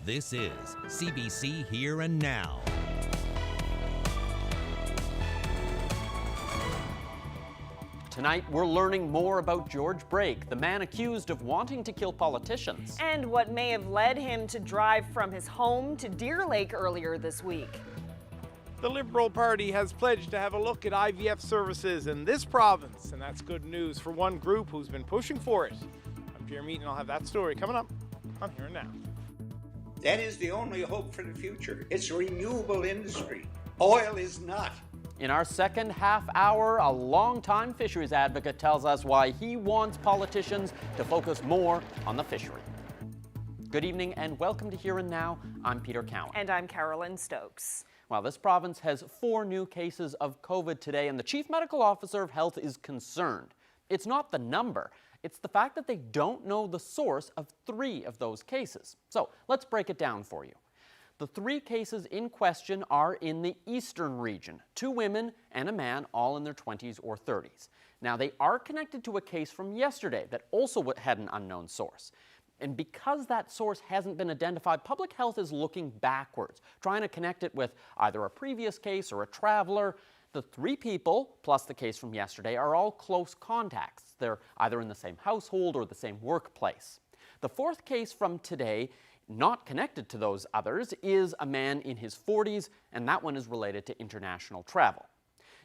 This is CBC Here and Now. Tonight, we're learning more about George Brake, the man accused of wanting to kill politicians. And what may have led him to drive from his home to Deer Lake earlier this week. The Liberal Party has pledged to have a look at IVF services in this province, and that's good news for one group who's been pushing for it. I'm Jeremy Eaton, and I'll have that story coming up on Here and Now. That is the only hope for the future. It's a renewable industry. Oil is not. In our second half hour, a longtime fisheries advocate tells us why he wants politicians to focus more on the fishery. Good evening and welcome to Here and Now. I'm Peter Cowan. And I'm Carolyn Stokes. Well, this province has 4 new cases of COVID today, and the Chief Medical Officer of Health is concerned. It's not the number. It's the fact that they don't know the source of 3 of those cases. So let's break it down for you. The 3 cases in question are in the eastern region, 2 women and a man, all in their 20s or 30s. Now, they are connected to a case from yesterday that also had an unknown source. And because that source hasn't been identified, public health is looking backwards, trying to connect it with either a previous case or a traveler. The 3 people, plus the case from yesterday, are all close contacts. They're either in the same household or the same workplace. The 4th case from today, not connected to those others, is a man in his 40s, and that one is related to international travel.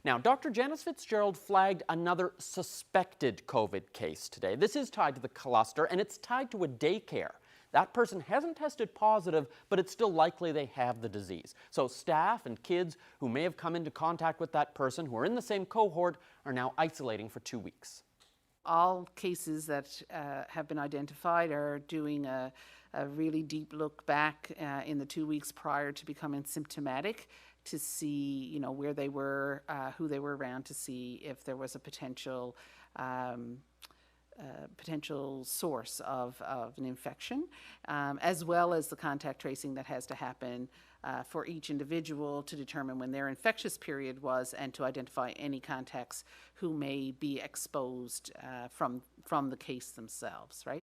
Now, Dr. Janice Fitzgerald flagged another suspected COVID case today. This is tied to the cluster, and it's tied to a daycare. That person hasn't tested positive, but it's still likely they have the disease. So staff and kids who may have come into contact with that person, who are in the same cohort, are now isolating for 2 weeks. All cases that have been identified are doing a really deep look back in the 2 weeks prior to becoming symptomatic to see, where they were, who they were around, to see if there was a potential source of an infection, as well as the contact tracing that has to happen for each individual to determine when their infectious period was and to identify any contacts who may be exposed from the case themselves, right?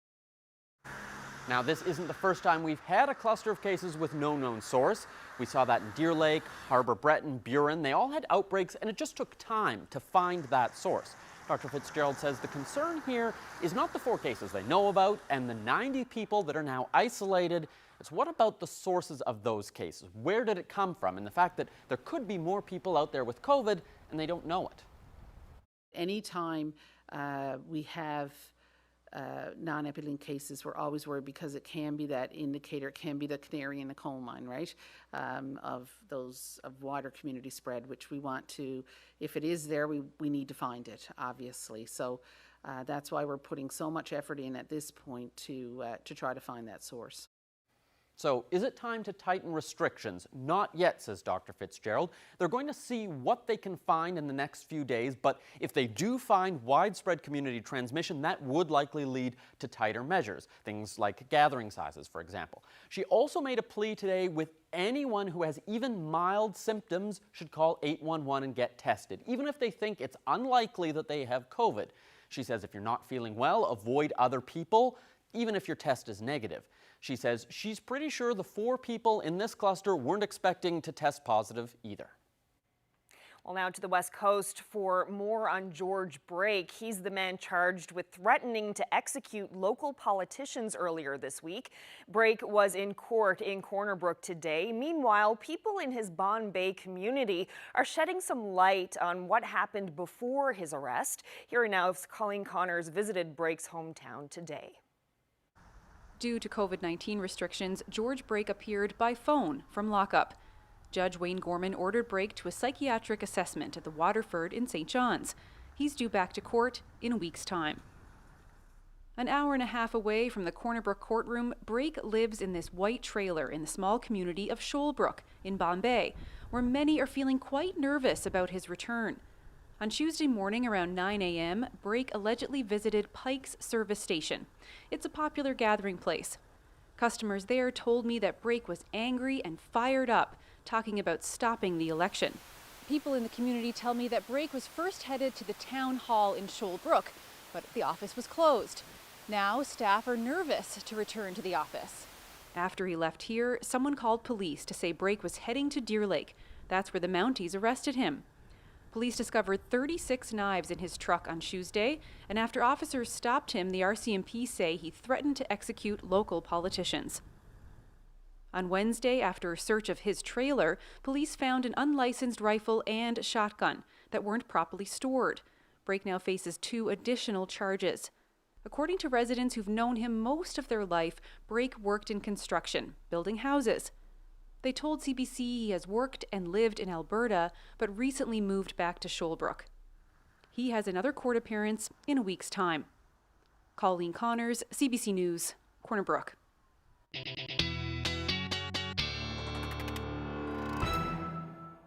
Now, this isn't the first time we've had a cluster of cases with no known source. We saw that in Deer Lake, Harbour Breton, Burin. They all had outbreaks, and it just took time to find that source. Dr. Fitzgerald says the concern here is not the 4 cases they know about and the 90 people that are now isolated. It's what about the sources of those cases? Where did it come from? And the fact that there could be more people out there with COVID and they don't know it. Anytime we have non-epidemic cases, we're always worried because it can be that indicator, it can be the canary in the coal mine, right? Of water community spread, which we want to, if it is there, we need to find it, obviously. So that's why we're putting so much effort in at this point to try to find that source. So is it time to tighten restrictions? Not yet, says Dr. Fitzgerald. They're going to see what they can find in the next few days, but if they do find widespread community transmission, that would likely lead to tighter measures, things like gathering sizes, for example. She also made a plea today with anyone who has even mild symptoms should call 811 and get tested, even if they think it's unlikely that they have COVID. She says if you're not feeling well, avoid other people, even if your test is negative. She says she's pretty sure the 4 people in this cluster weren't expecting to test positive either. Well, now to the West Coast for more on George Brake. He's the man charged with threatening to execute local politicians earlier this week. Brake was in court in Corner Brook today. Meanwhile, people in his Bon Bay community are shedding some light on what happened before his arrest. Here now, Colleen Connors visited Brake's hometown today. Due to COVID-19 restrictions, George Brake appeared by phone from lockup. Judge Wayne Gorman ordered Brake to a psychiatric assessment at the Waterford in St. John's. He's due back to court in a week's time. An hour and a half away from the Corner Brook courtroom, Brake lives in this white trailer in the small community of Shoalbrook in Bon Bay, where many are feeling quite nervous about his return. On Tuesday morning around 9 a.m., Brake allegedly visited Pike's service station. It's a popular gathering place. Customers there told me that Brake was angry and fired up, talking about stopping the election. People in the community tell me that Brake was first headed to the town hall in Shoalbrook, but the office was closed. Now staff are nervous to return to the office. After he left here, someone called police to say Brake was heading to Deer Lake. That's where the Mounties arrested him. Police discovered 36 knives in his truck on Tuesday, and after officers stopped him, the RCMP say he threatened to execute local politicians. On Wednesday, after a search of his trailer, police found an unlicensed rifle and shotgun that weren't properly stored. Brake now faces 2 additional charges. According to residents who've known him most of their life, Brake worked in construction, building houses. They told CBC he has worked and lived in Alberta, but recently moved back to Shoalbrook. He has another court appearance in a week's time. Colleen Connors, CBC News, Corner Brook.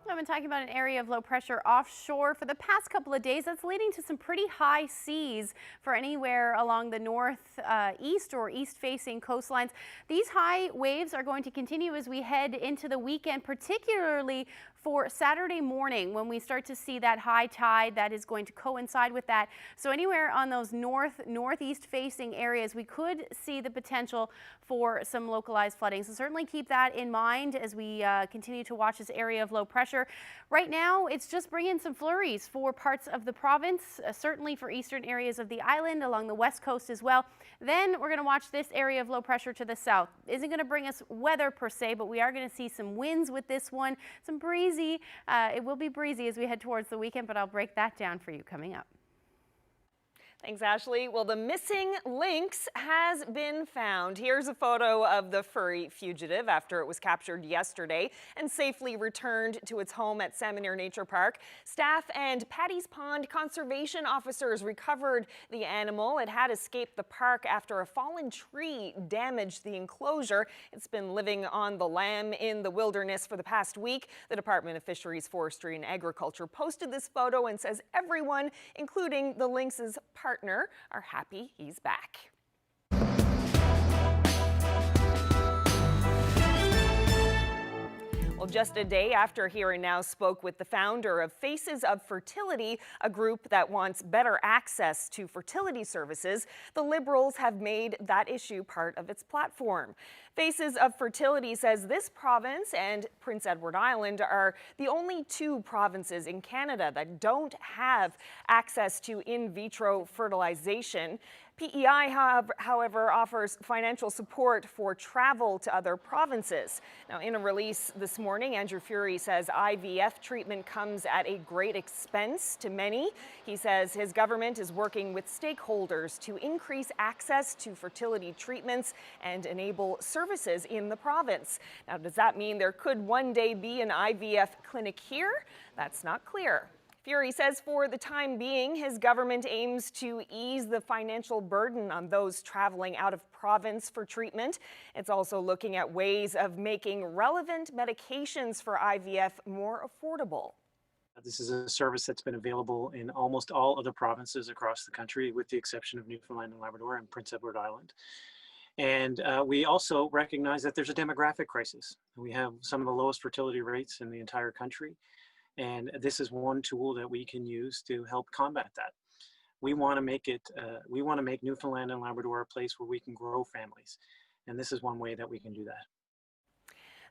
I've been talking about an area of low pressure offshore for the past couple of days. That's leading to some pretty high seas for anywhere along the northeast or east-facing coastlines. These high waves are going to continue as we head into the weekend, particularly for Saturday morning when we start to see that high tide that is going to coincide with that. So anywhere on those northeast facing areas, we could see the potential for some localized flooding. So certainly keep that in mind as we continue to watch this area of low pressure. Right now, it's just bringing some flurries for parts of the province, certainly for eastern areas of the island, along the west coast as well. Then we're going to watch this area of low pressure to the south. Isn't going to bring us weather per se, but we are going to see some winds with this one, some breezy. It will be breezy as we head towards the weekend, but I'll break that down for you coming up. Thanks, Ashley. Well, the missing lynx has been found. Here's a photo of the furry fugitive after it was captured yesterday and safely returned to its home at Salmonair Nature Park. Staff and Paddy's Pond conservation officers recovered the animal. It had escaped the park after a fallen tree damaged the enclosure. It's been living on the lam in the wilderness for the past week. The Department of Fisheries, Forestry and Agriculture posted this photo and says everyone, including the lynx's partner, are happy he's back. Well, just a day after Here and Now spoke with the founder of Faces of Fertility, a group that wants better access to fertility services, the Liberals have made that issue part of its platform. Faces of Fertility says this province and Prince Edward Island are the only 2 provinces in Canada that don't have access to in vitro fertilization. PEI, however, offers financial support for travel to other provinces. Now, in a release this morning, Andrew Furey says IVF treatment comes at a great expense to many. He says his government is working with stakeholders to increase access to fertility treatments and enable services in the province. Now, does that mean there could one day be an IVF clinic here? That's not clear. Furey says for the time being, his government aims to ease the financial burden on those traveling out of province for treatment. It's also looking at ways of making relevant medications for IVF more affordable. This is a service that's been available in almost all other provinces across the country, with the exception of Newfoundland and Labrador and Prince Edward Island. And we also recognize that there's a demographic crisis. We have some of the lowest fertility rates in the entire country. And this is one tool that we can use to help combat that. We want to make Newfoundland and Labrador a place where we can grow families. And this is one way that we can do that.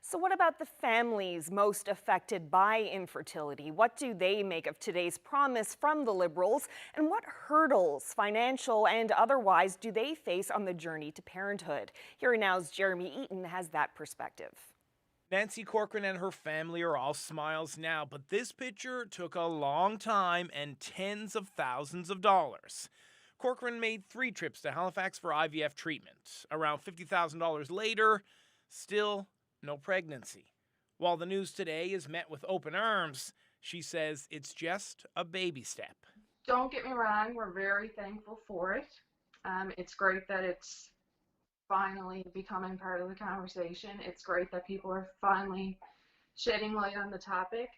So what about the families most affected by infertility? What do they make of today's promise from the Liberals? And what hurdles, financial and otherwise, do they face on the journey to parenthood? Here Now's Jeremy Eaton has that perspective. Nancy Corcoran and her family are all smiles now, but this picture took a long time and tens of thousands of dollars. Corcoran made 3 trips to Halifax for IVF treatment. Around $50,000 later, still no pregnancy. While the news today is met with open arms, she says it's just a baby step. Don't get me wrong, we're very thankful for it. It's great that it's finally becoming part of the conversation. It's great that people are finally shedding light on the topic,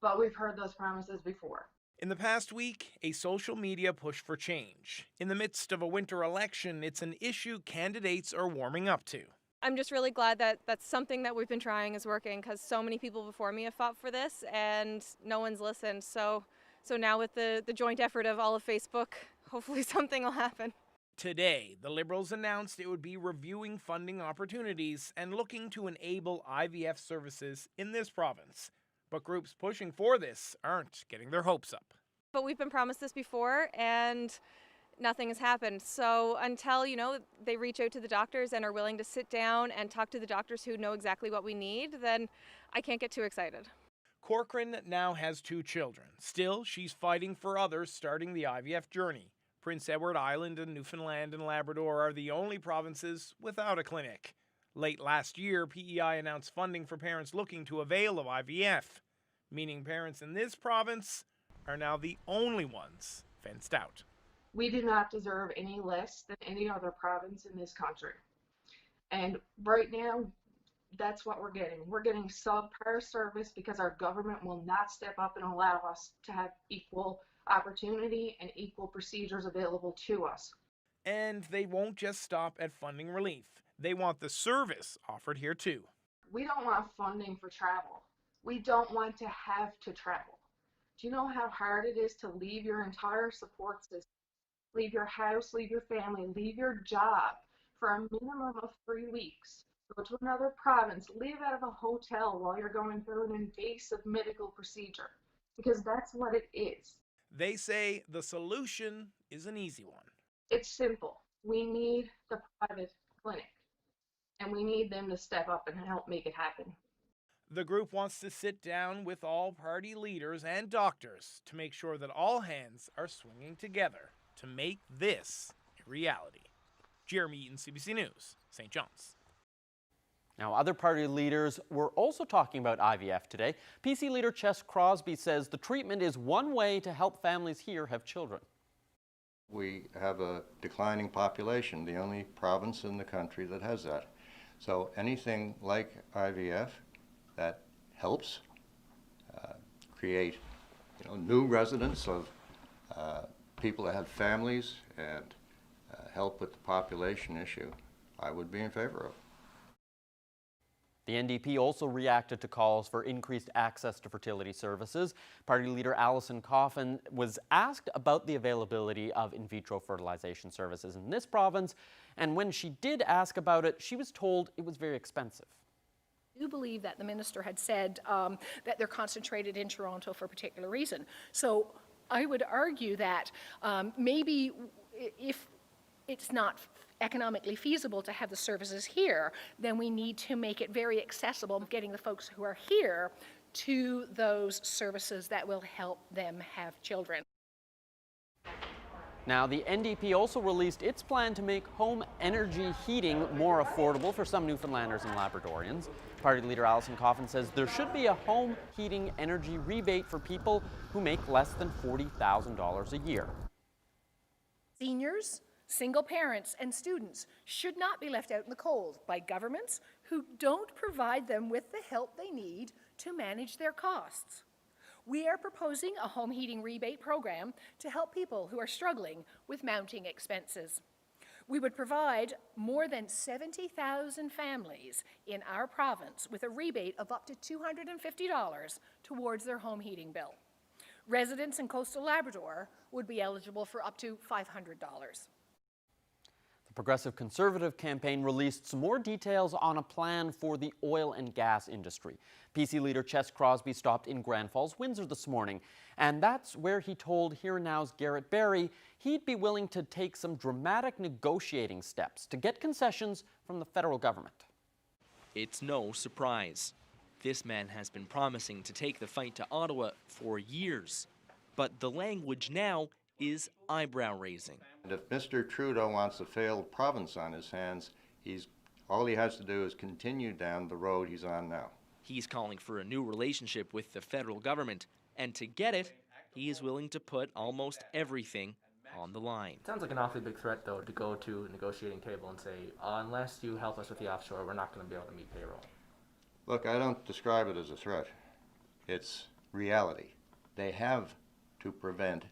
but we've heard those promises before. In the past week, a social media push for change. In the midst of a winter election, it's an issue candidates are warming up to. I'm just really glad that that's something that we've been trying is working, because so many people before me have fought for this and no one's listened. So now with the joint effort of all of Facebook, hopefully something will happen. Today, the Liberals announced it would be reviewing funding opportunities and looking to enable IVF services in this province. But groups pushing for this aren't getting their hopes up. But we've been promised this before and nothing has happened. So until, they reach out to the doctors and are willing to sit down and talk to the doctors who know exactly what we need, then I can't get too excited. Corcoran now has 2 children. Still, she's fighting for others starting the IVF journey. Prince Edward Island and Newfoundland and Labrador are the only provinces without a clinic. Late last year, PEI announced funding for parents looking to avail of IVF, meaning parents in this province are now the only ones fenced out. We do not deserve any less than any other province in this country. And right now, that's what we're getting. We're getting subpar service because our government will not step up and allow us to have equal opportunity and equal procedures available to us. And they won't just stop at funding relief. They want the service offered here too. We don't want funding for travel. We don't want to have to travel. Do you know how hard it is to leave your entire support system, leave your house, leave your family, leave your job for a minimum of 3 weeks, go to another province, live out of a hotel while you're going through an invasive medical procedure? Because that's what it is. They say the solution is an easy one. It's simple. We need the private clinic, and we need them to step up and help make it happen. The group wants to sit down with all party leaders and doctors to make sure that all hands are swinging together to make this a reality. Jeremy Eaton, CBC News, St. John's. Now, other party leaders were also talking about IVF today. PC leader Ches Crosby says the treatment is one way to help families here have children. We have a declining population, the only province in the country that has that. So anything like IVF that helps create new residents of people that have families and help with the population issue, I would be in favor of. The NDP also reacted to calls for increased access to fertility services. Party leader Alison Coffin was asked about the availability of in vitro fertilization services in this province, and when she did ask about it, she was told it was very expensive. I do believe that the minister had said that they're concentrated in Toronto for a particular reason. So I would argue that maybe if it's not economically feasible to have the services here, then we need to make it very accessible, getting the folks who are here to those services that will help them have children. Now, the NDP also released its plan to make home energy heating more affordable for some Newfoundlanders and Labradorians. Party leader Alison Coffin says there should be a home heating energy rebate for people who make less than $40,000 a year. Seniors, single parents, and students should not be left out in the cold by governments who don't provide them with the help they need to manage their costs. We are proposing a home heating rebate program to help people who are struggling with mounting expenses. We would provide more than 70,000 families in our province with a rebate of up to $250 towards their home heating bill. Residents in coastal Labrador would be eligible for up to $500. The Progressive Conservative campaign released some more details on a plan for the oil and gas industry. PC leader Ches Crosby stopped in Grand Falls, Windsor this morning, and that's where he told Here and Now's Garrett Barry he'd be willing to take some dramatic negotiating steps to get concessions from the federal government. It's no surprise. This man has been promising to take the fight to Ottawa for years, but the language now is eyebrow-raising. And if Mr. Trudeau wants a failed province on his hands, all he has to do is continue down the road he's on now. He's calling for a new relationship with the federal government, and to get it, he is willing to put almost everything on the line. It sounds like an awfully big threat, though, to go to a negotiating table and say, unless you help us with the offshore, we're not going to be able to meet payroll. Look, I don't describe it as a threat. It's reality. They have to prevent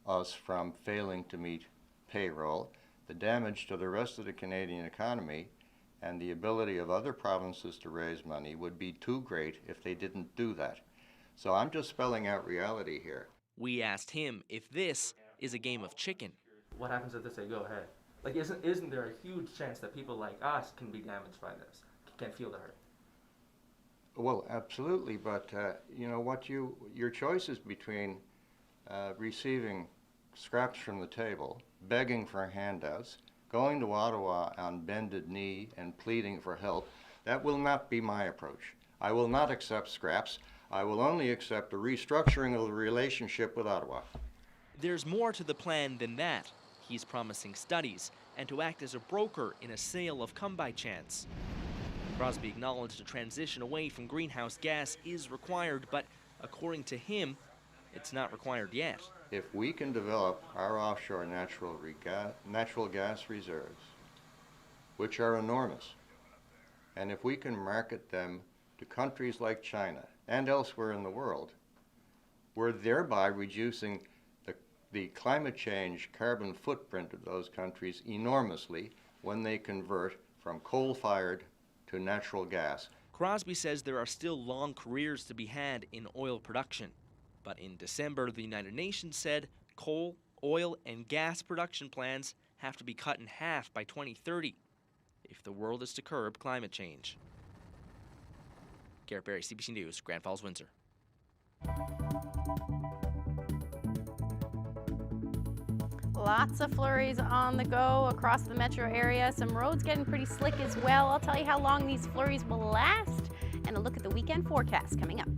us from failing to meet payroll. The damage to the rest of the Canadian economy and the ability of other provinces to raise money would be too great if they didn't do that. So I'm just spelling out reality here. We asked him if this is a game of chicken. What happens if they say, go ahead? Like, isn't there a huge chance that people like us can be damaged by this, can feel the hurt? Well, absolutely, but you know what, your choice is between receiving scraps from the table, begging for handouts, going to Ottawa on bended knee and pleading for help. That will not be my approach. I will not accept scraps. I will only accept a restructuring of the relationship with Ottawa. There's more to the plan than that. He's promising studies and to act as a broker in a sale of come-by-chance. Crosby acknowledged a transition away from greenhouse gas is required, but according to him, it's not required yet. If we can develop our offshore natural gas reserves, which are enormous, and if we can market them to countries like China and elsewhere in the world, we're thereby reducing the climate change carbon footprint of those countries enormously when they convert from coal-fired to natural gas. Crosby says there are still long careers to be had in oil production. But in December, the United Nations said coal, oil, and gas production plans have to be cut in half by 2030 if the world is to curb climate change. Garrett Berry, CBC News, Grand Falls, Windsor. Lots of flurries on the go across the metro area. Some roads getting pretty slick as well. I'll tell you how long these flurries will last and a look at the weekend forecast coming up.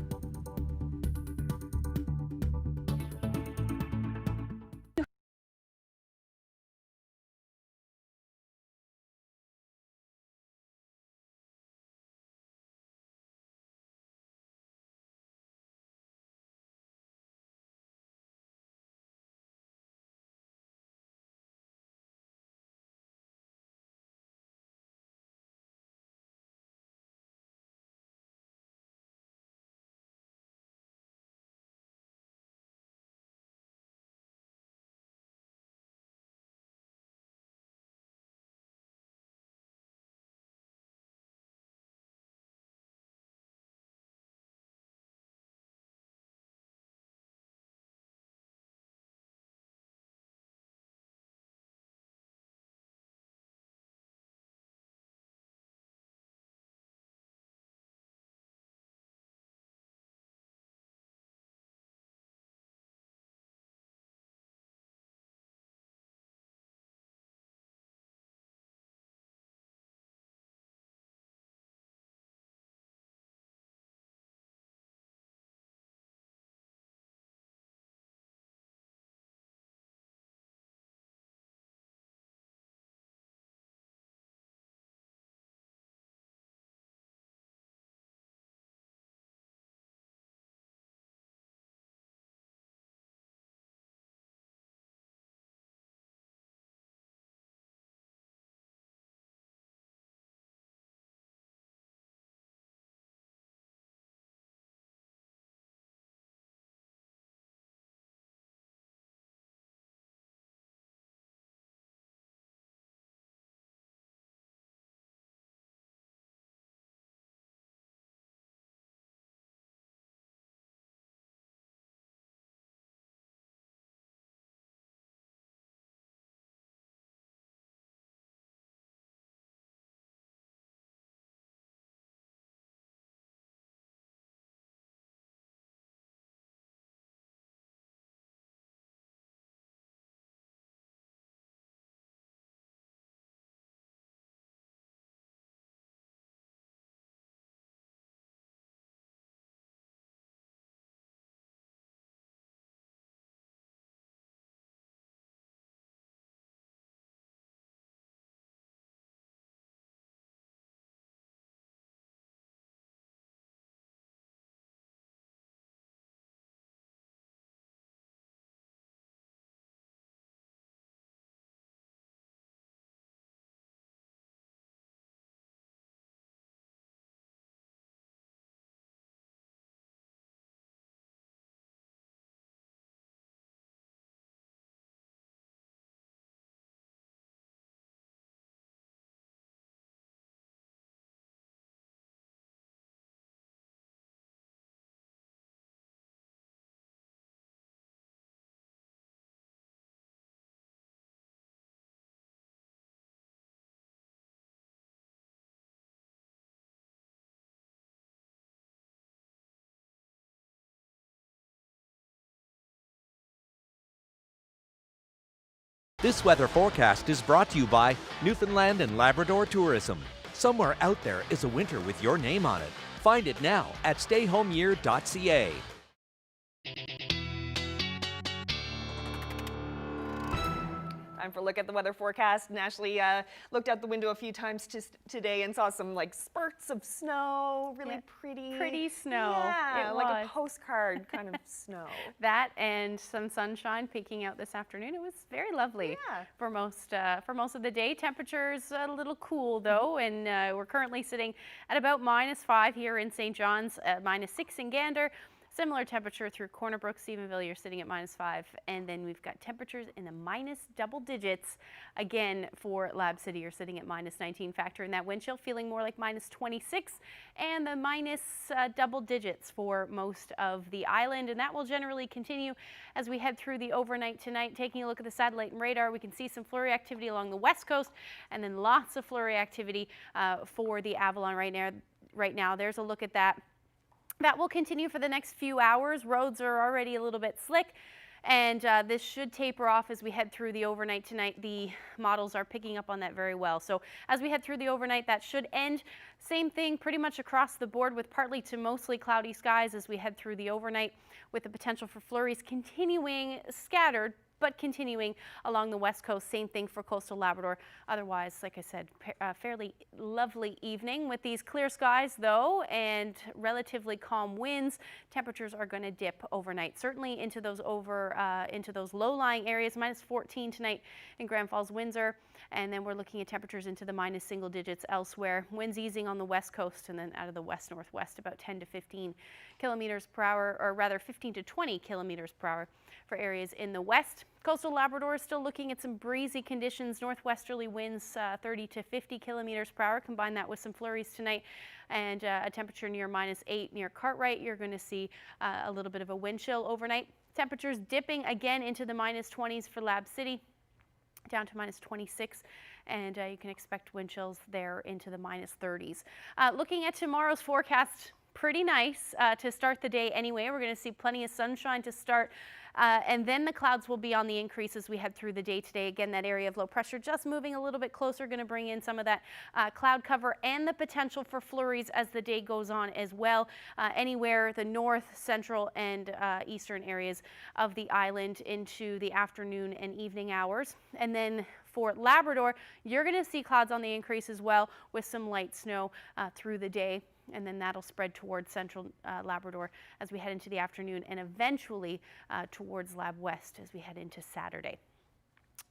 This weather forecast is brought to you by Newfoundland and Labrador Tourism. Somewhere out there is a winter with your name on it. Find it now at stayhomeyear.ca. Time for a look at the weather forecast. Ashley looked out the window a few times today and saw some like spurts of snow, really Pretty snow. Yeah, It like was. a postcard kind of snow. That and some sunshine peeking out this afternoon. It was very lovely for most of the day. Temperatures a little cool though, and we're currently sitting at about -5 here in St. John's, -6 in Gander. Similar temperature through Corner Brook, Stephenville, you're sitting at -5. And then we've got temperatures in the minus double digits. Again, for Lab City, you're sitting at -19. Factor in that wind chill, feeling more like -26. And the minus double digits for most of the island. And that will generally continue as we head through the overnight tonight. Taking a look at the satellite and radar, we can see some flurry activity along the west coast. And then lots of flurry activity for the Avalon right now. There's a look at that. That will continue for the next few hours. Roads are already a little bit slick, and this should taper off as we head through the overnight tonight. The models are picking up on that very well. So as we head through the overnight, that should end. Same thing pretty much across the board with partly to mostly cloudy skies as we head through the overnight, with the potential for flurries continuing scattered, but continuing along the west coast. Same thing for coastal Labrador. Otherwise, like I said, fairly lovely evening with these clear skies though, and relatively calm winds. Temperatures are going to dip overnight, certainly into those low-lying areas. -14 tonight in Grand Falls, Windsor, and then we're looking at temperatures into the minus single digits elsewhere. Winds easing on the west coast, and then out of the west-northwest about 10 to 15 kilometers per hour, or rather 15 to 20 kilometers per hour for areas in the west. Coastal Labrador is still looking at some breezy conditions, northwesterly winds 30 to 50 kilometers per hour. Combine that with some flurries tonight and a temperature near -8 near Cartwright. You're going to see a little bit of a wind chill overnight. Temperatures dipping again into the -20s for Lab City, down to -26. And you can expect wind chills there into the -30s. Looking at tomorrow's forecast, pretty nice to start the day anyway. We're going to see plenty of sunshine to start. And then the clouds will be on the increase as we head through the day today. Again, that area of low pressure just moving a little bit closer, going to bring in some of that cloud cover and the potential for flurries as the day goes on as well. Anywhere the north, central, and eastern areas of the island into the afternoon and evening hours. And then for Labrador, you're going to see clouds on the increase as well, with some light snow through the day. And then that'll spread towards central Labrador as we head into the afternoon, and eventually towards Lab West as we head into Saturday.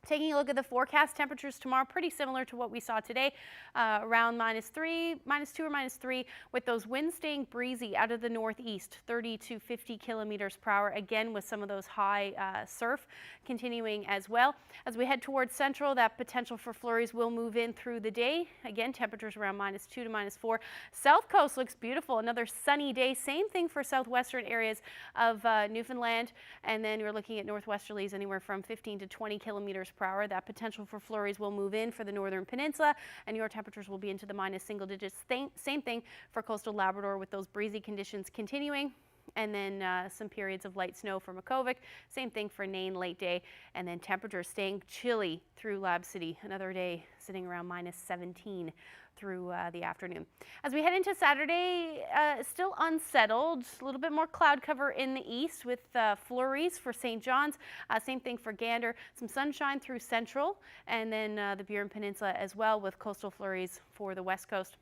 Taking a look at the forecast, temperatures tomorrow pretty similar to what we saw today, around -2 or -3, with those winds staying breezy out of the northeast, 30 to 50 kilometers per hour, again with some of those high surf continuing as well. As we head towards central, that potential for flurries will move in through the day. Again, temperatures around -2 to -4. South coast looks beautiful, another sunny day. Same thing for southwestern areas of Newfoundland, and then you're looking at northwesterlies anywhere from 15 to 20 kilometers per hour. That potential for flurries will move in for the northern peninsula, and your temperatures will be into the -single digits. Same thing for coastal Labrador, with those breezy conditions continuing. And then some periods of light snow for Makkovik. Same thing for Nain late day. And then temperatures staying chilly through Lab City. Another day sitting around -17 through the afternoon. As we head into Saturday, still unsettled. A little bit more cloud cover in the east with flurries for St. John's. Same thing for Gander. Some sunshine through central, and then the Burin Peninsula as well, with coastal flurries for the west coast.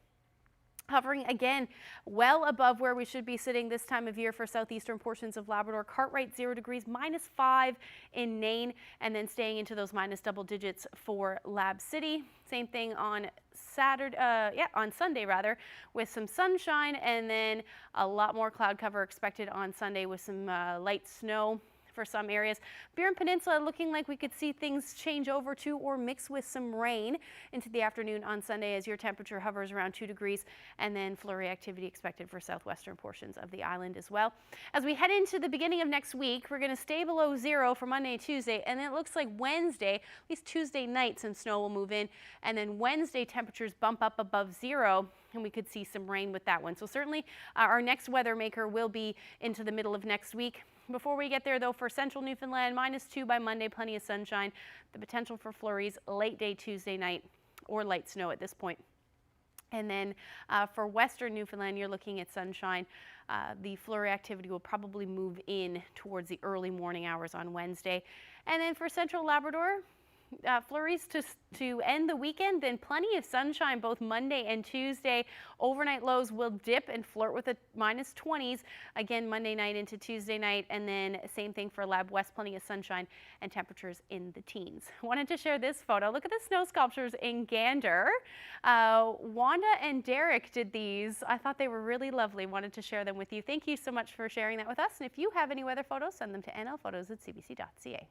Hovering again well above where we should be sitting this time of year for southeastern portions of Labrador. Cartwright 0 degrees, -5 in Nain, and then staying into those minus double digits for Lab City. Same thing on on Sunday rather, with some sunshine, and then a lot more cloud cover expected on Sunday with some light snow for some areas. Burin Peninsula looking like we could see things change over to or mix with some rain into the afternoon on Sunday, as your temperature hovers around 2 degrees, and then flurry activity expected for southwestern portions of the island as well. As we head into the beginning of next week, we're going to stay below 0 for Monday and Tuesday, and then it looks like Wednesday, at least Tuesday night, some snow will move in, and then Wednesday temperatures bump up above 0 and we could see some rain with that one. So certainly our next weather maker will be into the middle of next week. Before we get there, though, for central Newfoundland, -2 by Monday, plenty of sunshine. The potential for flurries late day Tuesday night or light snow at this point. And then for western Newfoundland, you're looking at sunshine. The flurry activity will probably move in towards the early morning hours on Wednesday. And then for central Labrador, flurries to end the weekend, then plenty of sunshine both Monday and Tuesday. Overnight lows will dip and flirt with the -20s again Monday night into Tuesday night, and then same thing for Lab West, plenty of sunshine and temperatures in the teens. Wanted to share this photo. Look at the snow sculptures in Gander. Wanda and Derek did these. I thought they were really lovely. Wanted to share them with you. Thank you so much for sharing that with us. And if you have any weather photos, send them to nlphotos@cbc.ca.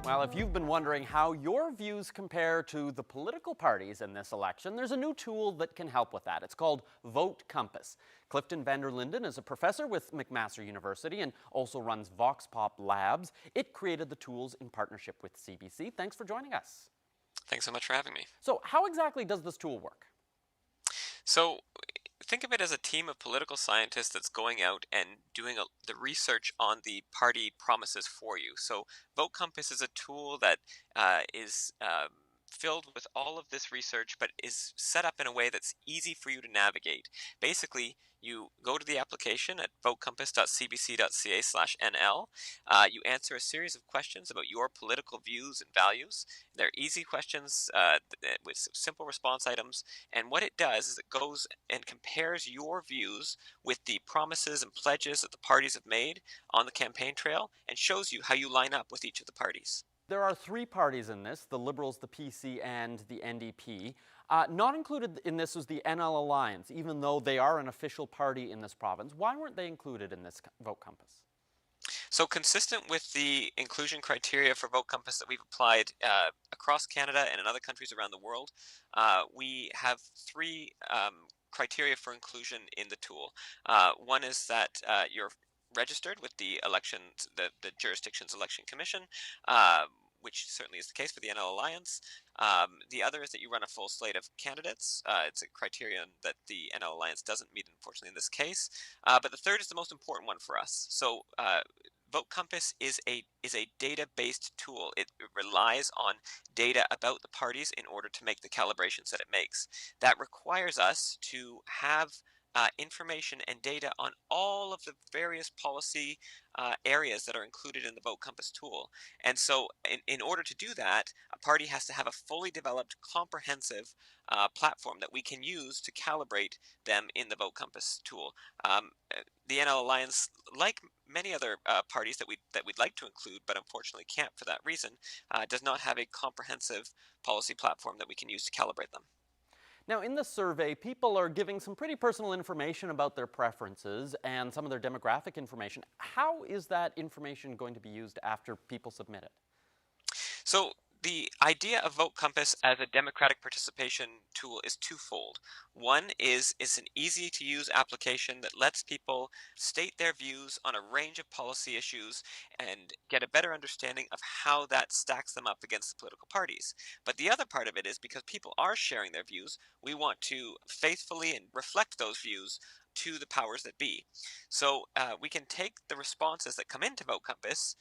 Well, if you've been wondering how your views compare to the political parties in this election, there's a new tool that can help with that. It's called Vote Compass. Clifton Vander Linden is a professor with McMaster University and also runs Vox Pop Labs. It created the tools in partnership with CBC. Thanks for joining us. Thanks so much for having me. So how exactly does this tool work? So think of it as a team of political scientists that's going out and doing the research on the party promises for you. So Vote Compass is a tool that is filled with all of this research, but is set up in a way that's easy for you to navigate. Basically, you go to the application at votecompass.cbc.ca/nl. You answer a series of questions about your political views and values. They're easy questions with simple response items. And what it does is it goes and compares your views with the promises and pledges that the parties have made on the campaign trail and shows you how you line up with each of the parties. There are three parties in this, the Liberals, the PC, and the NDP. Not included in this was the NL Alliance, even though they are an official party in this province. Why weren't they included in this Vote Compass? So consistent with the inclusion criteria for Vote Compass that we've applied across Canada and in other countries around the world, we have three criteria for inclusion in the tool. One is that you're registered with the the jurisdiction's election commission, which certainly is the case for the NL Alliance. The other is that you run a full slate of candidates. It's a criterion that the NL Alliance doesn't meet, unfortunately, in this case. But the third is the most important one for us. So Vote Compass is a data-based tool. It relies on data about the parties in order to make the calibrations that it makes. That requires us to have information and data on all of the various policy areas that are included in the Vote Compass tool. And so in order to do that, a party has to have a fully developed, comprehensive platform that we can use to calibrate them in the Vote Compass tool. The NL Alliance, like many other parties that we'd like to include, but unfortunately can't for that reason, does not have a comprehensive policy platform that we can use to calibrate them. Now, in the survey, people are giving some pretty personal information about their preferences and some of their demographic information. How is that information going to be used after people submit it? So the idea of Vote Compass as a democratic participation tool is twofold. One is it's an easy to use application that lets people state their views on a range of policy issues and get a better understanding of how that stacks them up against the political parties. But the other part of it is because people are sharing their views, we want to faithfully and reflect those views to the powers that be. So we can take the responses that come into Vote Compass,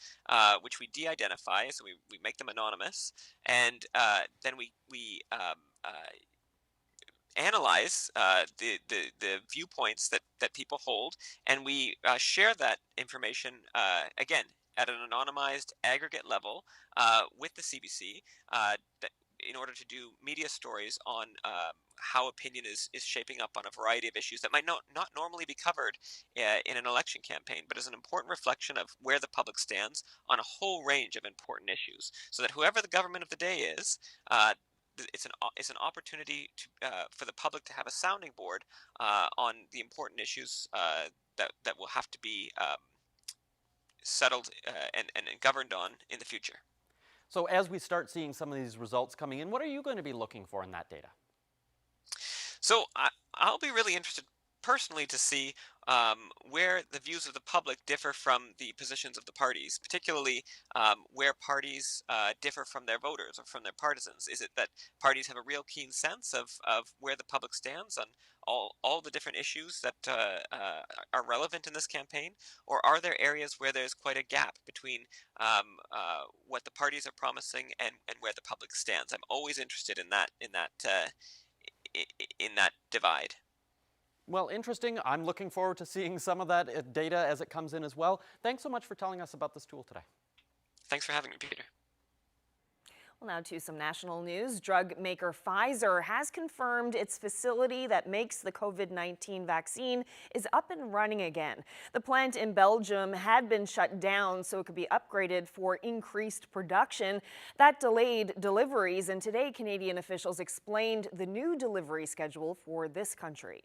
which we de-identify, so we make them anonymous, and then we analyze the viewpoints that people hold, and we share that information again at an anonymized aggregate level with the CBC in order to do media stories on how opinion is shaping up on a variety of issues that might not normally be covered in an election campaign, but is an important reflection of where the public stands on a whole range of important issues, so that whoever the government of the day is, it's an opportunity for the public to have a sounding board on the important issues that will have to be settled and governed on in the future. So as we start seeing some of these results coming in, what are you going to be looking for in that data? So I'll be really interested personally to see where the views of the public differ from the positions of the parties, particularly where parties differ from their voters or from their partisans. Is it that parties have a real keen sense of where the public stands on all the different issues that are relevant in this campaign, or are there areas where there's quite a gap between what the parties are promising and where the public stands? I'm always interested in that divide. Well, interesting. I'm looking forward to seeing some of that data as it comes in as well. Thanks so much for telling us about this tool today. Thanks for having me, Peter. Well, now to some national news. Drug maker Pfizer has confirmed its facility that makes the COVID-19 vaccine is up and running again. The plant in Belgium had been shut down so it could be upgraded for increased production. That delayed deliveries, and today Canadian officials explained the new delivery schedule for this country.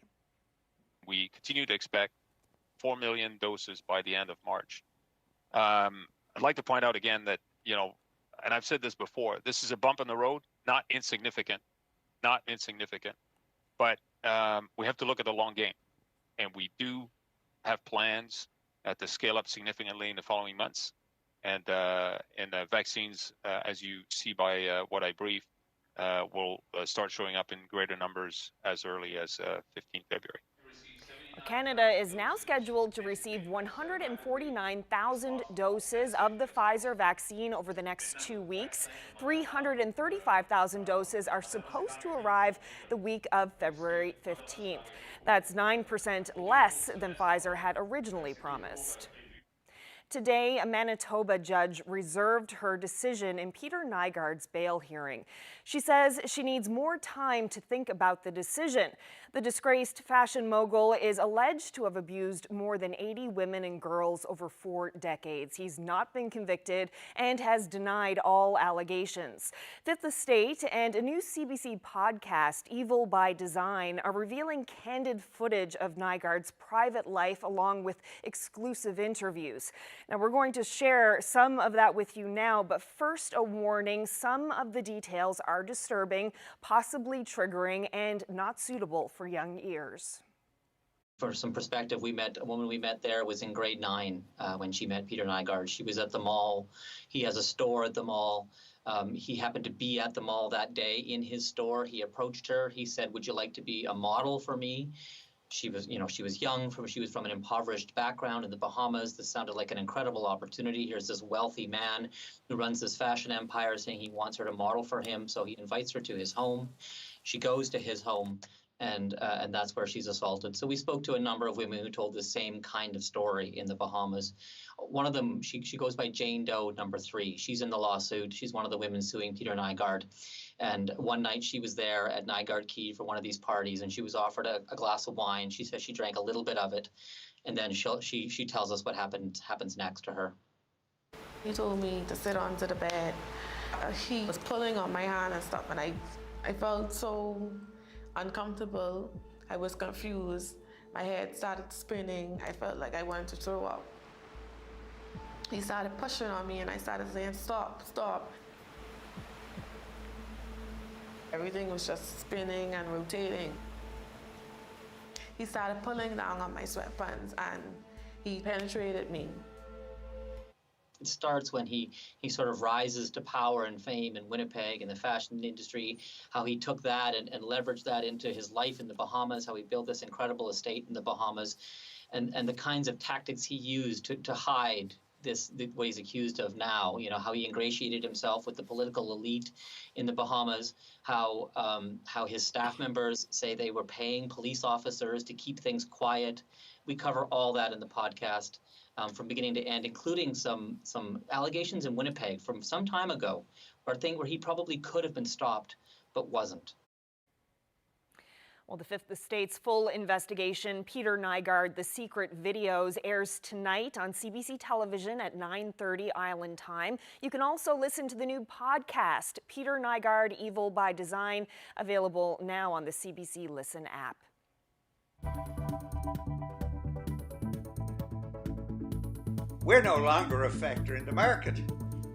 We continue to expect 4 million doses by the end of March. I'd like to point out again that, and I've said this before, this is a bump in the road, not insignificant, but we have to look at the long game. And we do have plans to scale up significantly in the following months. And the vaccines, as you see by what I briefed, will start showing up in greater numbers as early as 15 February. Canada is now scheduled to receive 149,000 doses of the Pfizer vaccine over the next 2 weeks. 335,000 doses are supposed to arrive the week of February 15th. That's 9% less than Pfizer had originally promised. Today, a Manitoba judge reserved her decision in Peter Nygaard's bail hearing. She says she needs more time to think about the decision. The disgraced fashion mogul is alleged to have abused more than 80 women and girls over 4 decades. He's not been convicted and has denied all allegations. Fifth Estate and a new CBC podcast, Evil by Design, are revealing candid footage of Nygaard's private life along with exclusive interviews. Now, we're going to share some of that with you now, but first a warning, some of the details are disturbing, possibly triggering, and not suitable for young ears. For some perspective, a woman we met there was in grade 9 when she met Peter Nygaard. She was at the mall. He has a store at the mall. He happened to be at the mall that day in his store. He approached her. He said, "Would you like to be a model for me?" She was young, she was from an impoverished background in the Bahamas. This sounded like an incredible opportunity. Here's this wealthy man who runs this fashion empire saying he wants her to model for him. So he invites her to his home. She goes to his home, and that's where she's assaulted. So we spoke to a number of women who told the same kind of story in the Bahamas. One of them, she goes by Jane Doe number 3. She's in the lawsuit. She's one of the women suing Peter Nygaard. And one night she was there at Nygaard Key for one of these parties, and she was offered a glass of wine. She says she drank a little bit of it, and then she tells us what happens next to her. He told me to sit onto the bed. He was pulling on my hand and stuff, and I felt so uncomfortable. I was confused. My head started spinning. I felt like I wanted to throw up. He started pushing on me, and I started saying, "Stop, stop." Everything was just spinning and rotating. He started pulling down on my sweatpants, and he penetrated me. It starts when he sort of rises to power and fame in Winnipeg in the fashion industry, how he took that and leveraged that into his life in the Bahamas, how he built this incredible estate in the Bahamas, and the kinds of tactics he used to hide what he's accused of now, how he ingratiated himself with the political elite in the Bahamas, how his staff members say they were paying police officers to keep things quiet. We cover all that in the podcast from beginning to end, including some allegations in Winnipeg from some time ago, where he probably could have been stopped, but wasn't. Well, the Fifth Estate's full investigation, Peter Nygaard, The Secret Videos, airs tonight on CBC television at 9:30 Island time. You can also listen to the new podcast, Peter Nygaard, Evil by Design, available now on the CBC Listen app. We're no longer a factor in the market,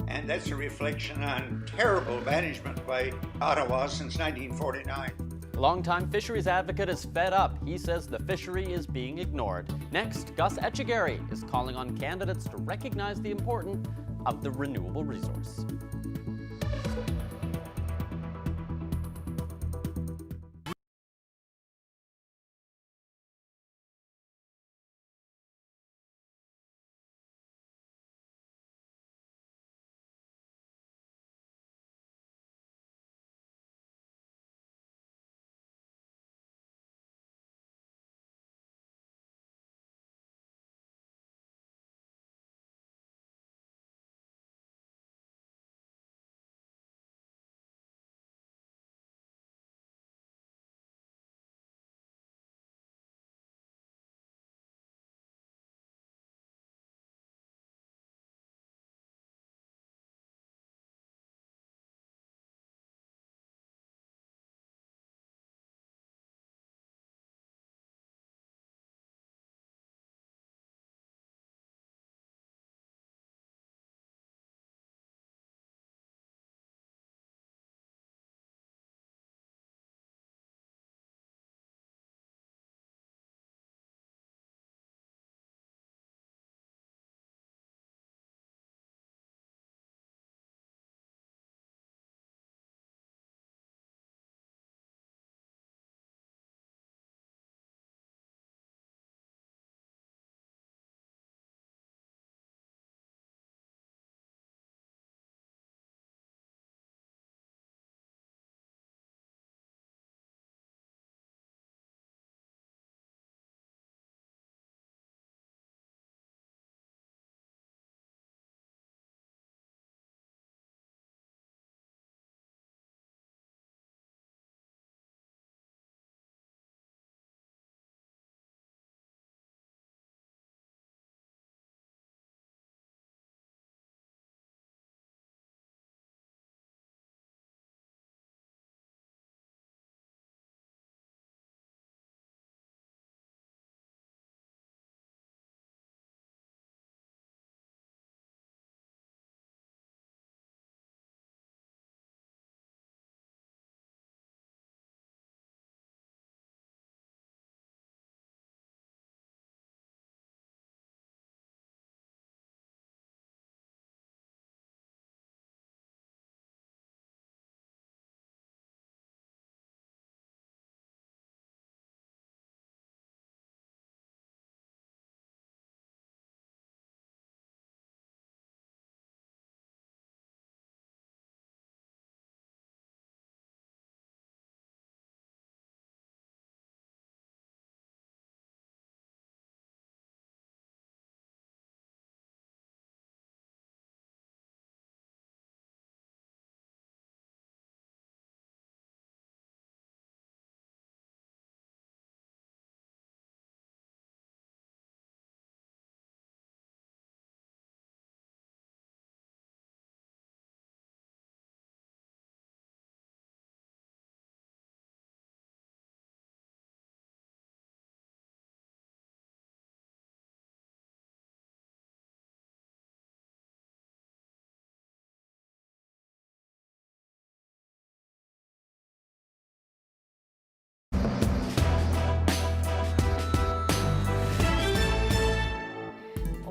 and that's a reflection on terrible management by Ottawa since 1949. Longtime fisheries advocate is fed up. He says the fishery is being ignored. Next, Gus Etchegary is calling on candidates to recognize the importance of the renewable resource.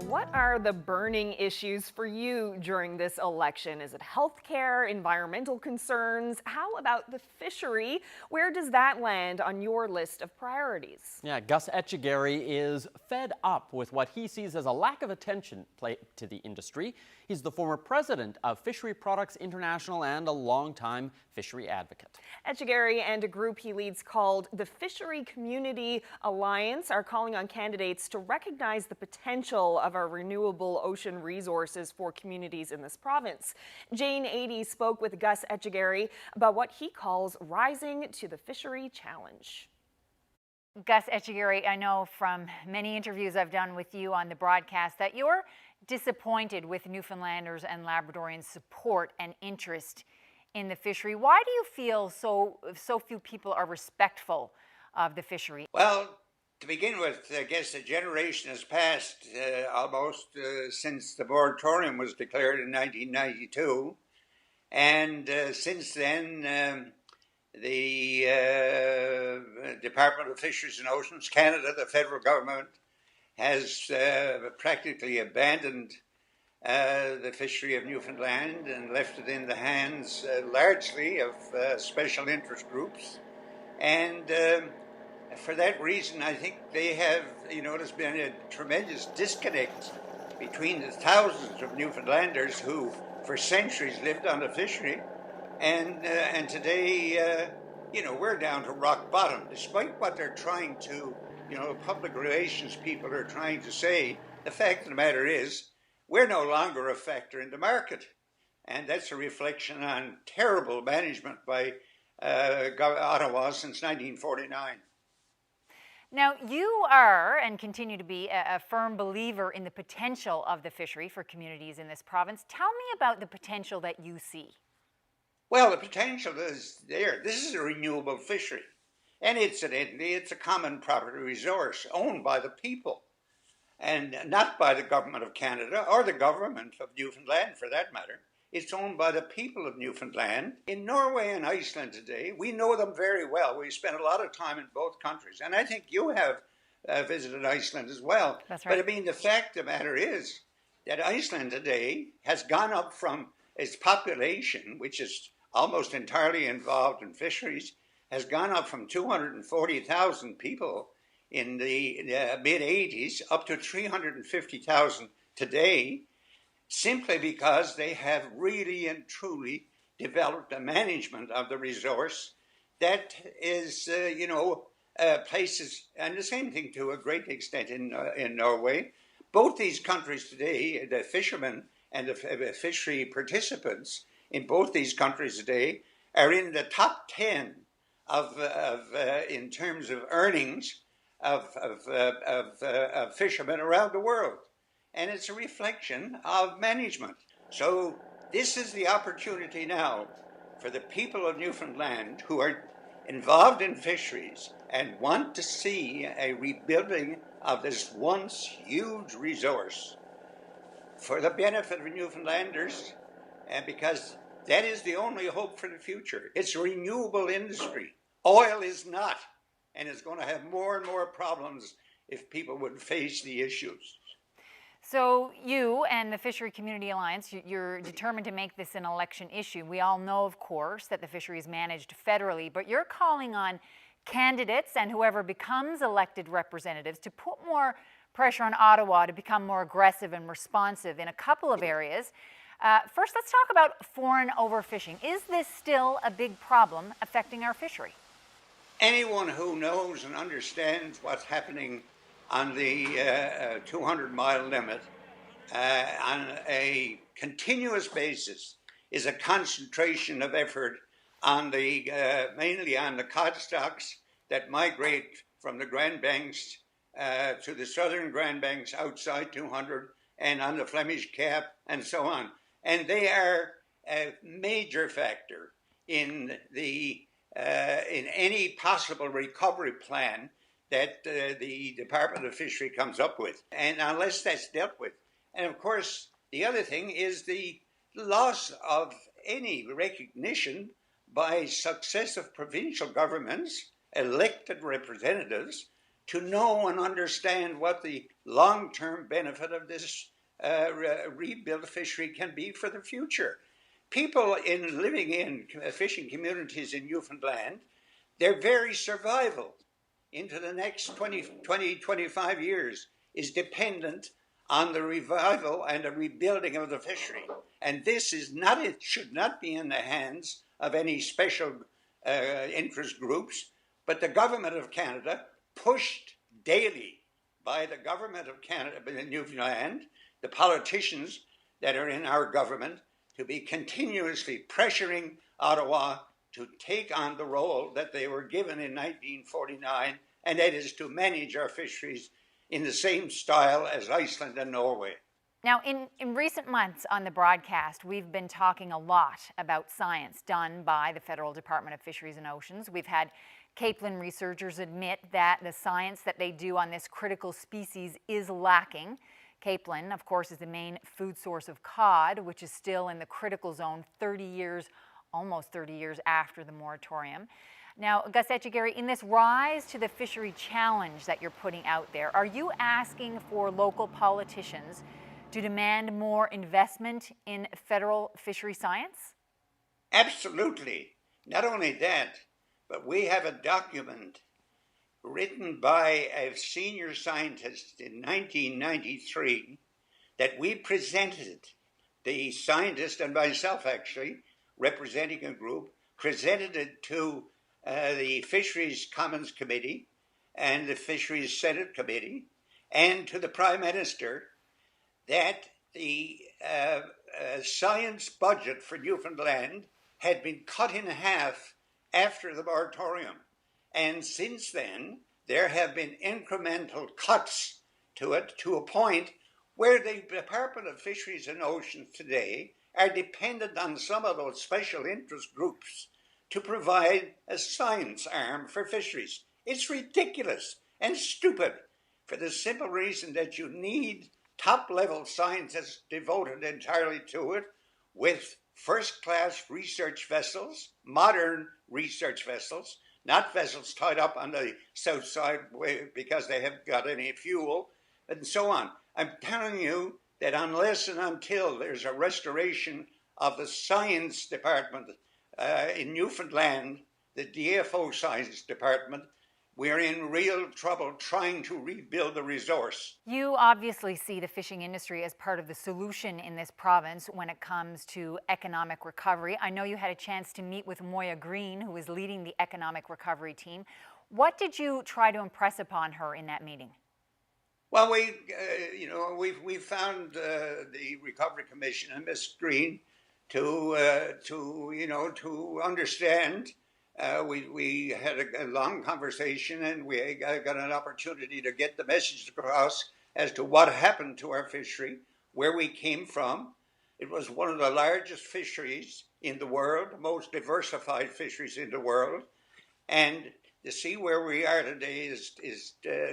What are the burning issues for you during this election? Is it healthcare, environmental concerns? How about the fishery? Where does that land on your list of priorities? Yeah, Gus Etchegary is fed up with what he sees as a lack of attention paid to the industry. He's the former president of Fishery Products International and a longtime fishery advocate. Etchegary and a group he leads called the Fishery Community Alliance are calling on candidates to recognize the potential of our renewable ocean resources for communities in this province. Jane Adey spoke with Gus Etchegary about what he calls rising to the fishery challenge. Gus Etchegary, I know from many interviews I've done with you on the broadcast that you're disappointed with Newfoundlanders and Labradorians' support and interest in the fishery. Why do you feel so few people are respectful of the fishery? Well, to begin with, I guess a generation has passed almost since the moratorium was declared in 1992. And since then, the Department of Fisheries and Oceans, Canada, the federal government, has practically abandoned the fishery of Newfoundland and left it in the hands largely of special interest groups. And for that reason, I think they have, there's been a tremendous disconnect between the thousands of Newfoundlanders who for centuries lived on the fishery and today, we're down to rock bottom. Despite what they're trying to, public relations people are trying to say, the fact of the matter is, we're no longer a factor in the market. And that's a reflection on terrible management by Ottawa since 1949. Now, you are and continue to be a firm believer in the potential of the fishery for communities in this province. Tell me about the potential that you see. Well, the potential is there. This is a renewable fishery. And incidentally, it's a common property resource owned by the people and not by the government of Canada or the government of Newfoundland for that matter. It's owned by the people of Newfoundland. In Norway and Iceland today, we know them very well. We spent a lot of time in both countries. And I think you have visited Iceland as well. That's right. But I mean, the fact of the matter is that Iceland today has gone up from its population, which is almost entirely involved in fisheries, has gone up from 240,000 people in the mid-80s up to 350,000 today, simply because they have really and truly developed a management of the resource that is, places, and the same thing to a great extent in Norway. Both these countries today, the fishermen and the fishery participants in both these countries today are in the top 10 in terms of earnings of fishermen around the world. And it's a reflection of management. So this is the opportunity now for the people of Newfoundland who are involved in fisheries and want to see a rebuilding of this once huge resource for the benefit of Newfoundlanders, and because that is the only hope for the future. It's a renewable industry. Oil is not, and it's going to have more and more problems if people would face the issues. So you and the Fishery Community Alliance, you're determined to make this an election issue. We all know, of course, that the fishery is managed federally, but you're calling on candidates and whoever becomes elected representatives to put more pressure on Ottawa to become more aggressive and responsive in a couple of areas. First, let's talk about foreign overfishing. Is this still a big problem affecting our fishery? Anyone who knows and understands what's happening on the 200-mile limit on a continuous basis is a concentration of effort on the mainly on the cod stocks that migrate from the Grand Banks to the southern Grand Banks outside 200 and on the Flemish Cap and so on. And they are a major factor in the in any possible recovery plan that the Department of Fishery comes up with, and unless that's dealt with. And of course, the other thing is the loss of any recognition by successive provincial governments, elected representatives, to know and understand what the long-term benefit of this rebuilt fishery can be for the future. People living in fishing communities in Newfoundland, their very survival into the next 25 years is dependent on the revival and the rebuilding of the fishery. And this is not, it should not be in the hands of any special interest groups, but the government of Canada, pushed daily by the government of Canada, in Newfoundland, the politicians that are in our government, to be continuously pressuring Ottawa to take on the role that they were given in 1949, and that is to manage our fisheries in the same style as Iceland and Norway. Now, in recent months on the broadcast, we've been talking a lot about science done by the Federal Department of Fisheries and Oceans. We've had Capelin researchers admit that the science that they do on this critical species is lacking. Capelin, of course, is the main food source of cod, which is still in the critical zone 30 years, almost 30 years after the moratorium. Now, Gus Etchegary, in this rise to the fishery challenge that you're putting out there, are you asking for local politicians to demand more investment in federal fishery science? Absolutely. Not only that, but we have a document written by a senior scientist in 1993 that we presented, the scientist and myself actually, representing a group, presented it to the Fisheries Commons Committee and the Fisheries Senate Committee and to the Prime Minister, that the science budget for Newfoundland had been cut in half after the moratorium. And since then, there have been incremental cuts to it to a point where the Department of Fisheries and Oceans today are dependent on some of those special interest groups to provide a science arm for fisheries. It's ridiculous and stupid for the simple reason that you need top-level scientists devoted entirely to it with first-class research vessels, modern research vessels, not vessels tied up on the south side because they haven't got any fuel, and so on. I'm telling you that unless and until there's a restoration of the science department in Newfoundland, the DFO science department, we're in real trouble trying to rebuild the resource. You obviously see the fishing industry as part of the solution in this province when it comes to economic recovery. I know you had a chance to meet with Moya Green, who is leading the economic recovery team. What did you try to impress upon her in that meeting? Well, we found the Recovery Commission and Ms. Green to understand. We had a long conversation, and we got an opportunity to get the message across as to what happened to our fishery, where we came from. It was one of the largest fisheries in the world, most diversified fisheries in the world, and to see where we are today is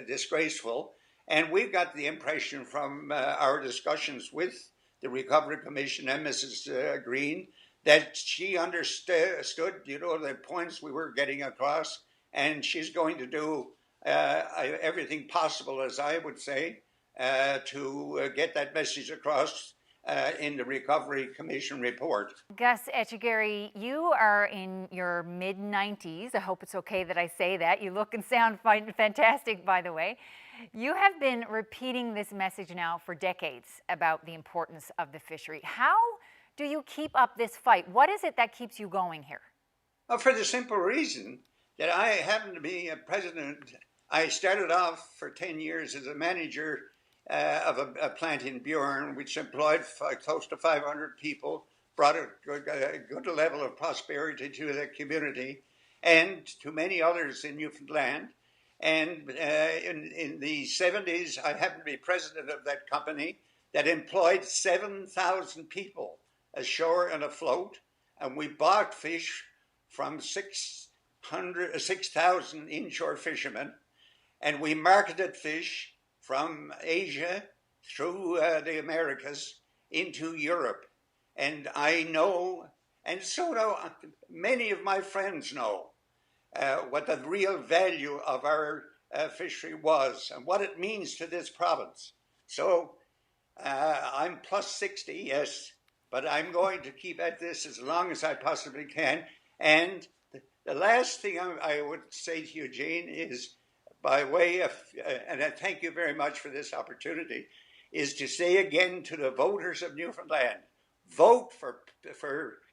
disgraceful. And we've got the impression from our discussions with the Recovery Commission and Mrs. Green that she understood, the points we were getting across, and she's going to do everything possible, as I would say, to get that message across in the Recovery Commission report. Gus Etchegary, you are in your mid-90s. I hope it's okay that I say that. You look and sound fantastic, by the way. You have been repeating this message now for decades about the importance of the fishery. How do you keep up this fight? What is it that keeps you going here? Well, for the simple reason that I happen to be a president. I started off for 10 years as a manager of a plant in Bjorn, which employed close to 500 people, brought a good level of prosperity to the community and to many others in Newfoundland. And in the 70s, I happened to be president of that company that employed 7,000 people ashore and afloat. And we bought fish from 6,000 inshore fishermen. And we marketed fish from Asia through the Americas into Europe. And I know, and so do many of my friends know, what the real value of our fishery was and what it means to this province. So I'm plus 60, yes, but I'm going to keep at this as long as I possibly can. And the last thing I would say to you, Jane, is by way of, and I thank you very much for this opportunity, is to say again to the voters of Newfoundland, vote for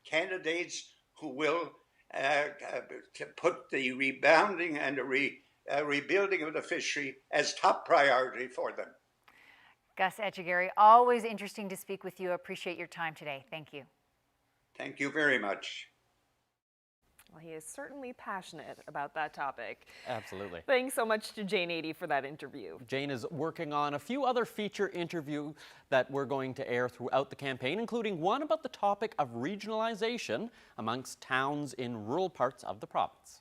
candidates who will to put the rebounding and the rebuilding of the fishery as top priority for them. Gus Etchegary, always interesting to speak with you. Appreciate your time today. Thank you. Thank you very much. Well, he is certainly passionate about that topic. Absolutely. Thanks so much to Jane Adey for that interview. Jane is working on a few other feature interviews that we're going to air throughout the campaign, including one about the topic of regionalization amongst towns in rural parts of the province.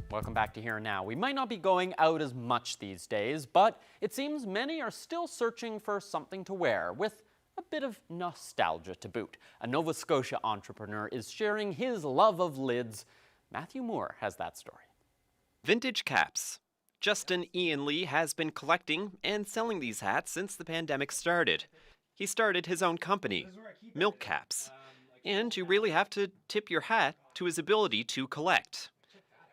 Welcome back to Here and Now. We might not be going out as much these days, but it seems many are still searching for something to wear, with a bit of nostalgia to boot. A Nova Scotia entrepreneur is sharing his love of lids. Matthew Moore has that story. Vintage caps. Justin Ian Lee has been collecting and selling these hats since the pandemic started. He started his own company, Milk Caps. And you really have to tip your hat to his ability to collect.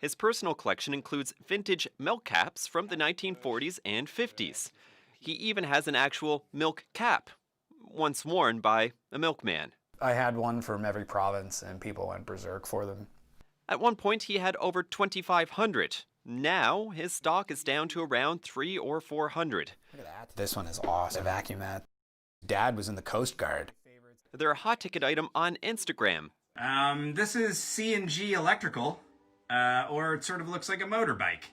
His personal collection includes vintage milk caps from the 1940s and 50s. He even has an actual milk cap, once worn by a milkman. I had one from every province, and people went berserk for them. At one point, he had over 2,500. Now, his stock is down to around 300 or 400. Look at that. This one is awesome. I vacuum that. Dad was in the Coast Guard. They're a hot ticket item on Instagram. This is C&G electrical, or it sort of looks like a motorbike,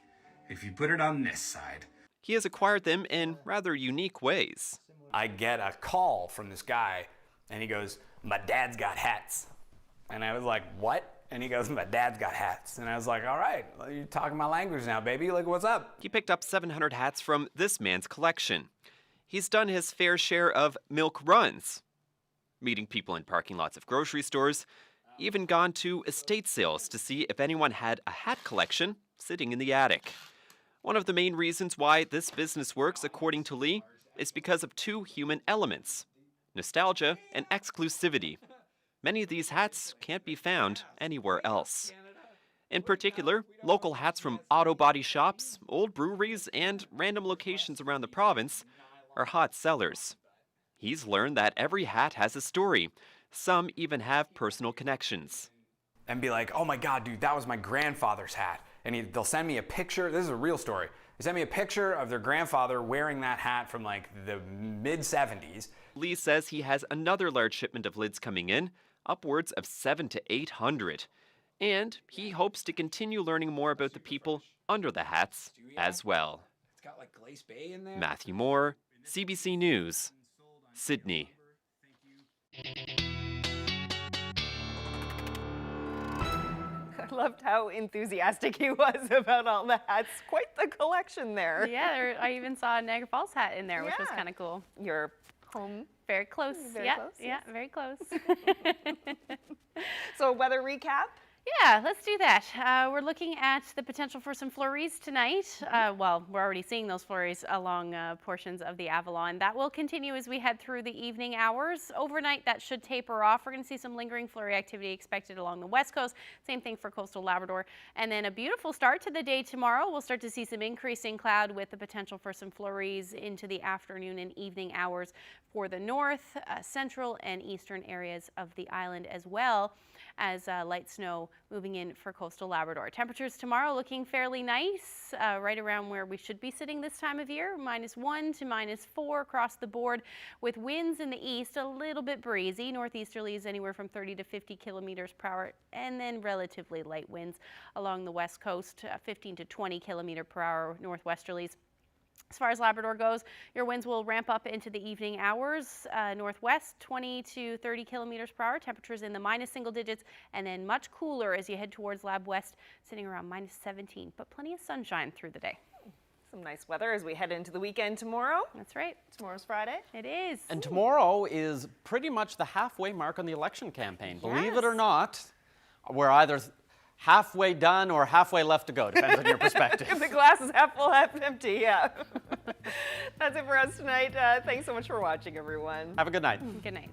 if you put it on this side. He has acquired them in rather unique ways. I get a call from this guy, and he goes, "My dad's got hats." And I was like, "What?" And he goes, "My dad's got hats." And I was like, "All right, well, you're talking my language now, baby. Like, what's up?" He picked up 700 hats from this man's collection. He's done his fair share of milk runs, meeting people in parking lots of grocery stores, even gone to estate sales to see if anyone had a hat collection sitting in the attic. One of the main reasons why this business works, according to Lee, is because of two human elements: nostalgia and exclusivity. Many of these hats can't be found anywhere else. In particular, local hats from auto body shops, old breweries, and random locations around the province are hot sellers. He's learned that every hat has a story. Some even have personal connections. And be like, "Oh my God, dude, that was my grandfather's hat." And they'll send me a picture. This is a real story. They sent me a picture of their grandfather wearing that hat from like the mid-70s. Lee says he has another large shipment of lids coming in, upwards of 700 to 800. And he hopes to continue learning more about the people under the hats as well. It's got like Glace Bay in there. Matthew Moore, CBC News, Sydney. I loved how enthusiastic he was about all the hats. Quite the collection there. Yeah, I even saw a Niagara Falls hat in there, which was kind of cool. Your home. Very close. Very yeah, close, yeah, yes. very close. So weather recap? Yeah, let's do that. We're looking at the potential for some flurries tonight. Well, we're already seeing those flurries along portions of the Avalon. That will continue as we head through the evening hours. Overnight, that should taper off. We're going to see some lingering flurry activity expected along the west coast. Same thing for coastal Labrador. And then a beautiful start to the day tomorrow. We'll start to see some increasing cloud with the potential for some flurries into the afternoon and evening hours for the north, central, and eastern areas of the island, as well as light snow moving in for coastal Labrador. Temperatures tomorrow looking fairly nice, right around where we should be sitting this time of year, -1 to -4 across the board, with winds in the east a little bit breezy. Northeasterlies anywhere from 30 to 50 kilometers per hour, and then relatively light winds along the west coast, 15 to 20 kilometer per hour northwesterlies. As far as Labrador goes, your winds will ramp up into the evening hours. Northwest, 20 to 30 kilometers per hour. Temperatures in the minus single digits, and then much cooler as you head towards Lab West, sitting around -17. But plenty of sunshine through the day. Some nice weather as we head into the weekend tomorrow. That's right. Tomorrow's Friday. It is. And tomorrow is pretty much the halfway mark on the election campaign. Believe it or not, we're either halfway done or halfway left to go, depends on your perspective. The glass is half full, half empty, yeah. That's it for us tonight. Thanks so much for watching, everyone. Have a good night. Good night.